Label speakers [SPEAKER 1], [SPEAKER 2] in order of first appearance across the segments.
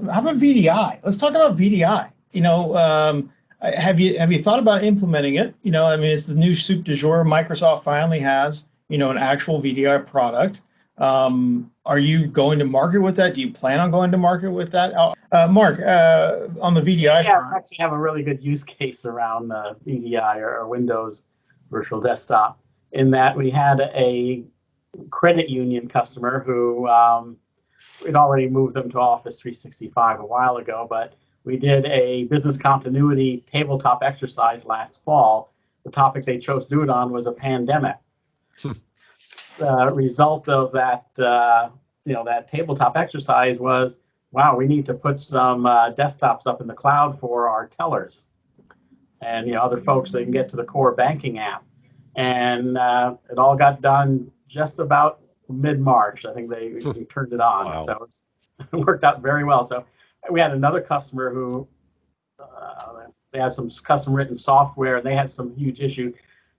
[SPEAKER 1] how about VDI? Let's talk about VDI. Have you thought about implementing it? I mean, it's the new soup du jour. Microsoft finally has, an actual VDI product. Are you going to market with that? Do you plan on going to market with that? Mark, on the VDI
[SPEAKER 2] yeah,
[SPEAKER 1] front.
[SPEAKER 2] we actually have a really good use case around VDI or Windows Virtual Desktop, in that we had a credit union customer who we'd already moved them to Office 365 a while ago, but we did a business continuity tabletop exercise last fall. The topic they chose to do it on was a pandemic. The result of that, that tabletop exercise was, wow, we need to put some desktops up in the cloud for our tellers and other folks that can get to the core banking app. And it all got done just about mid-March. I think we turned it on.
[SPEAKER 3] Wow.
[SPEAKER 2] So it worked out very well. So we had another customer who they had some custom-written software, and they had some huge issue.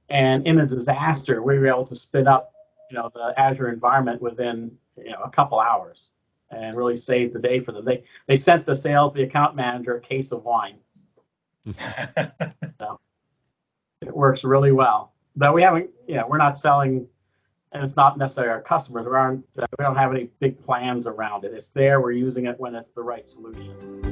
[SPEAKER 2] And in a disaster, we were able to spin up the Azure environment within a couple hours, and really saved the day for them. They sent the account manager, a case of wine. So it works really well. But we haven't, we're not selling, and it's not necessarily our customers. We don't have any big plans around it. It's there. We're using it when it's the right solution.